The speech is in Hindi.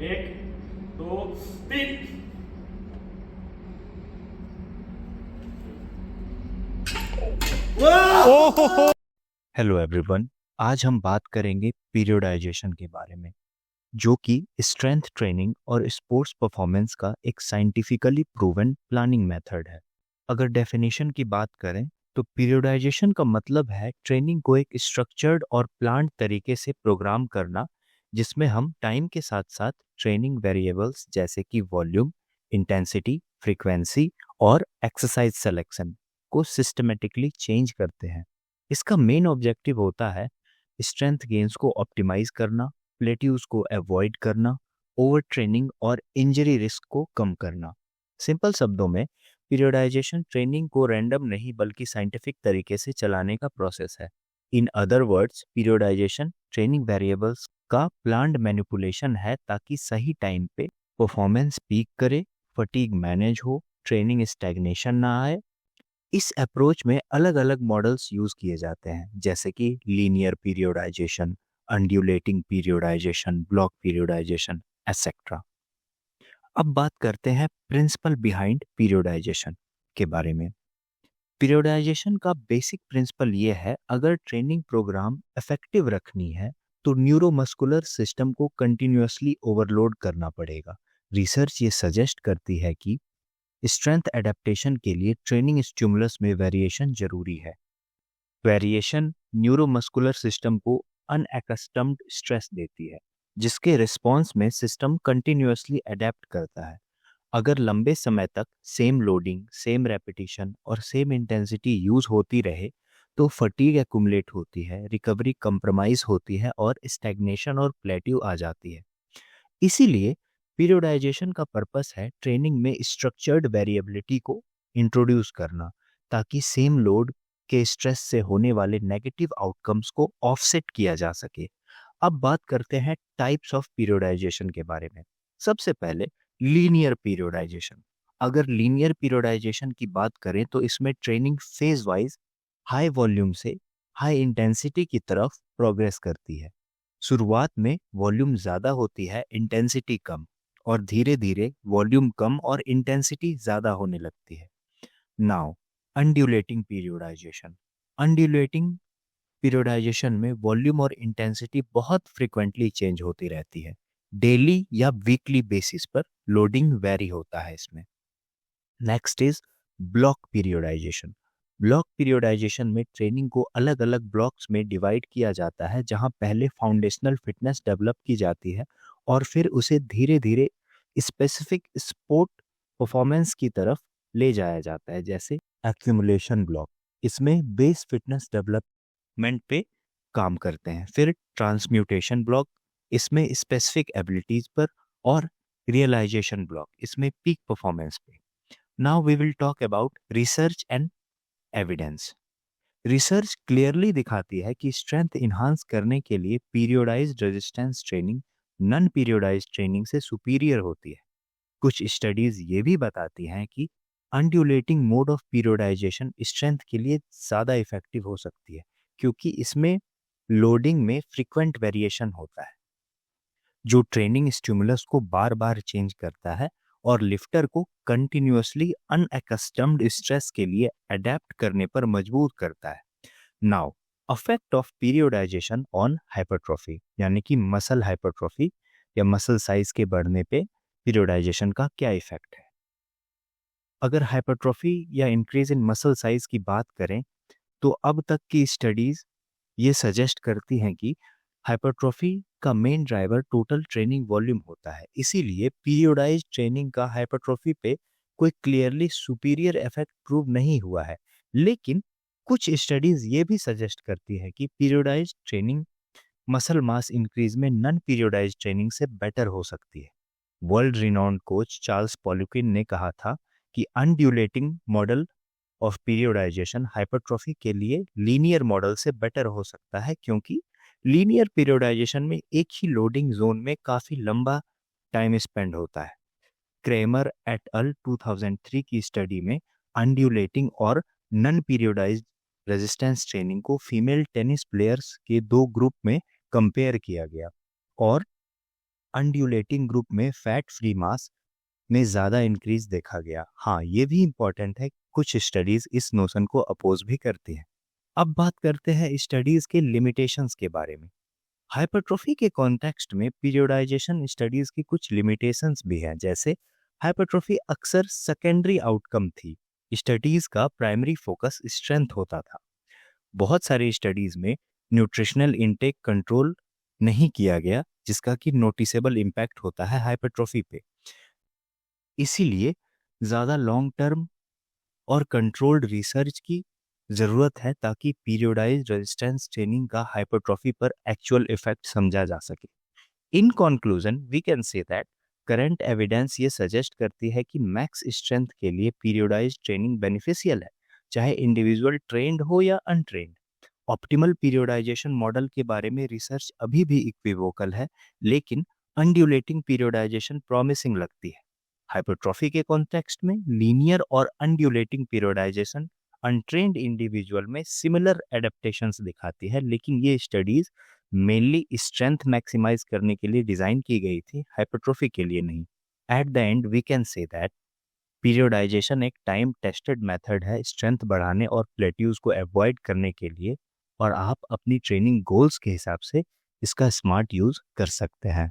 एक, दो, तीन। ओहो। Hello everyone. आज हम बात करेंगे पीरियोडाइजेशन के बारे में, जो कि स्ट्रेंथ ट्रेनिंग और स्पोर्ट्स परफॉर्मेंस का एक साइंटिफिकली प्रूवन प्लानिंग मेथड है। अगर डेफिनेशन की बात करें तो पीरियोडाइजेशन का मतलब है ट्रेनिंग को एक स्ट्रक्चर्ड और प्लान्ड तरीके से प्रोग्राम करना, जिसमें हम टाइम के साथ साथ ट्रेनिंग वेरिएबल्स जैसे कि वॉल्यूम, इंटेंसिटी, फ्रीक्वेंसी और एक्सरसाइज सिलेक्शन को सिस्टमेटिकली चेंज करते हैं। इसका मेन ऑब्जेक्टिव होता है स्ट्रेंथ गेन्स को ऑप्टिमाइज करना, प्लेट्यूज को अवॉइड करना, ओवर ट्रेनिंग और इंजरी रिस्क को कम करना। सिंपल शब्दों में पीरियोडाइजेशन ट्रेनिंग को रैंडम नहीं बल्कि साइंटिफिक तरीके से चलाने का प्रोसेस है। In other words, periodisation training variables का प्लान्ड मैनिपुलेशन है ताकि सही टाइम पे परफॉर्मेंस पीक करे, फटीग मैनेज हो, ट्रेनिंग स्टैग्नेशन ना आए। इस अप्रोच में अलग अलग मॉडल्स यूज किए जाते हैं, जैसे कि लीनियर पीरियोडाइजेशन, अंड्यूलेटिंग पीरियोडाइजेशन, ब्लॉक पीरियोडाइजेशन एटसेट्रा। अब बात करते हैं प्रिंसिपल बिहाइंड पीरियोडाइजेशन के बारे में। पीरियोडाइजेशन का बेसिक प्रिंसिपल ये है, अगर ट्रेनिंग प्रोग्राम इफेक्टिव रखनी है तो न्यूरोमस्कुलर सिस्टम को कंटिन्यूअसली ओवरलोड करना पड़ेगा। रिसर्च ये सजेस्ट करती है कि स्ट्रेंथ एडेप्टेशन के लिए ट्रेनिंग स्टिमुलस में वेरिएशन जरूरी है। वेरिएशन न्यूरोमस्कुलर सिस्टम को अनएकस्टम्ड स्ट्रेस देती है, जिसके रिस्पॉन्स में सिस्टम कंटिन्यूअसली अडेप्ट करता है। अगर लंबे समय तक सेम लोडिंग, सेम रेपिटेशन और सेम इंटेंसिटी यूज होती रहे तो फटीग एक्युमुलेट होती है, रिकवरी कंप्रोमाइज होती है और स्टैग्नेशन और प्लेट्यू आ जाती है। इसीलिए पीरियोडाइजेशन का पर्पस है ट्रेनिंग में स्ट्रक्चर्ड वेरिएबिलिटी को इंट्रोड्यूस करना, ताकि सेम लोड के स्ट्रेस से होने वाले नेगेटिव आउटकम्स को ऑफसेट किया जा सके। अब बात करते हैं टाइप्स ऑफ पीरियोडाइजेशन के बारे में। सबसे पहले लीनियर पीरियोडाइजेशन। अगर लीनियर पीरियोडाइजेशन की बात करें तो इसमें training phase wise high volume से हाई इंटेंसिटी की तरफ प्रोग्रेस करती है। शुरुआत में वॉल्यूम ज़्यादा होती है, इंटेंसिटी कम, और धीरे धीरे वॉल्यूम कम और इंटेंसिटी ज़्यादा होने लगती है। नाउ अनड्यूलेटिंग पीरियोडाइजेशन। अनड्यूलेटिंग पीरियोडाइजेशन में वॉल्यूम और इंटेंसिटी बहुत फ्रिक्वेंटली चेंज होती रहती है। डेली या वीकली बेसिस पर लोडिंग वेरी होता है इसमें। Next is block periodisation. Block periodisation में ट्रेनिंग को अलग अलग ब्लॉक्स में डिवाइड किया जाता है, जहां पहले फाउंडेशनल फिटनेस डेवलप की जाती है और फिर उसे धीरे धीरे स्पेसिफिक स्पोर्ट परफॉर्मेंस की तरफ ले जाया जाता है, जैसे एक्यूमुलेशन ब्लॉक। इसमें बेस फिटनेस डेवलपमेंट पे काम करते हैं। फिर ट्रांसम्यूटेशन ब्लॉक, इसमें स्पेसिफिक एबिलिटीज पर, और रियलाइजेशन ब्लॉक, इसमें पीक परफॉर्मेंस पे। Now we will talk about research and evidence. Research clearly दिखाती है कि स्ट्रेंथ इन्हांस करने के लिए periodised resistance training non periodised training से सुपीरियर होती है। कुछ स्टडीज ये भी बताती हैं कि undulating mode of periodisation strength के लिए ज़्यादा इफेक्टिव हो सकती है, क्योंकि इसमें लोडिंग में फ्रीक्वेंट वेरिएशन होता है, जो ट्रेनिंग स्टिमुलस को बार बार चेंज करता है और लिफ्टर को कंटिन्यूअसली अनएकस्टम्ड स्ट्रेस के लिए अडेप्ट करने पर मजबूर करता है। Now affect of periodisation on hypertrophy, यानी कि मसल हाइपरट्रॉफी या मसल साइज के बढ़ने पे पीरियोडाइजेशन का क्या इफेक्ट है। अगर हाइपरट्रॉफी या इंक्रीज इन मसल साइज की बात करें तो अब तक की स्टडीज ये सजेस्ट करती हैं कि हाइपरट्रॉफी का main driver total training volume होता है। इसीलिए पीरियोडाइज्ड ट्रेनिंग का हाइपरट्रॉफी पे कोई क्लियरली सुपीरियर इफेक्ट प्रूव नहीं हुआ है। लेकिन कुछ स्टडीज ये भी सजेस्ट करती है कि पीरियोडाइज्ड ट्रेनिंग मसल मास इंक्रीज में नॉन पीरियोडाइज्ड ट्रेनिंग से बेटर हो सकती है। वर्ल्ड रिनाउंड कोच चार्ल्स पॉलुकिन ने कहा था कि अनड्यूलेटिंग मॉडल ऑफ पीरियोडाइजेशन हाइपरट्रॉफी के लिए लीनियर मॉडल से बेटर हो सकता है, क्योंकि लीनियर पीरियोडाइजेशन में एक ही लोडिंग जोन में काफी लंबा टाइम स्पेंड होता है। क्रेमर एट अल 2003 की स्टडी में अनड्यूलेटिंग और नॉन पीरियोडाइज्ड रेजिस्टेंस ट्रेनिंग को फीमेल टेनिस प्लेयर्स के दो ग्रुप में कंपेयर किया गया, और अनड्यूलेटिंग ग्रुप में फैट फ्री मास में ज़्यादा इंक्रीज देखा गया। हाँ, ये भी इम्पोर्टेंट है, कुछ स्टडीज इस नोशन को अपोज भी करती हैं। अब बात करते हैं स्टडीज के लिमिटेशंस के बारे में। हाइपरट्रोफी के कॉन्टेक्स्ट में पीरियोडाइजेशन स्टडीज की कुछ लिमिटेशंस भी हैं, जैसे हाइपरट्रोफी अक्सर सेकेंडरी आउटकम थी। स्टडीज का प्राइमरी फोकस स्ट्रेंथ होता था। बहुत सारे स्टडीज में न्यूट्रिशनल इनटेक कंट्रोल नहीं किया गया, जिसका कि नोटिसेबल इम्पैक्ट होता है हाइपरट्रोफी पे। इसीलिए ज़्यादा लॉन्ग टर्म और कंट्रोल्ड रिसर्च की ज़रूरत है, ताकि पीरियोडाइज्ड रेजिस्टेंस ट्रेनिंग का हाइपरट्रोफी पर एक्चुअल इफेक्ट समझा जा सके। In conclusion we can say that current evidence ये सजेस्ट करती है कि मैक्स स्ट्रेंथ के लिए पीरियोडाइज्ड ट्रेनिंग बेनिफिशियल है, चाहे इंडिविजुअल ट्रेंड हो या अनट्रेंड। ऑप्टिमल पीरियोडाइजेशन मॉडल के बारे में रिसर्च अभी भी इक्विवोकल है, लेकिन अनड्यूलेटिंग पीरियोडाइजेशन प्रॉमिसिंग लगती है। हाइपरट्रॉफी के कॉन्टेक्स्ट में लीनियर और अनड्यूलेटिंग पीरियोडाइजेशन अनट्रेंड इंडिविजुअल में सिमिलर एडेप्टेशंस दिखाती है, लेकिन ये स्टडीज मेनली स्ट्रेंथ मैक्सिमाइज करने के लिए डिजाइन की गई थी, हाइपरट्रॉफी के लिए नहीं। At the end we can say that periodisation एक टाइम टेस्टेड मेथड है स्ट्रेंथ बढ़ाने और प्लेट्यूज को अवॉइड करने के लिए, और आप अपनी ट्रेनिंग गोल्स के हिसाब से इसका स्मार्ट यूज कर सकते हैं।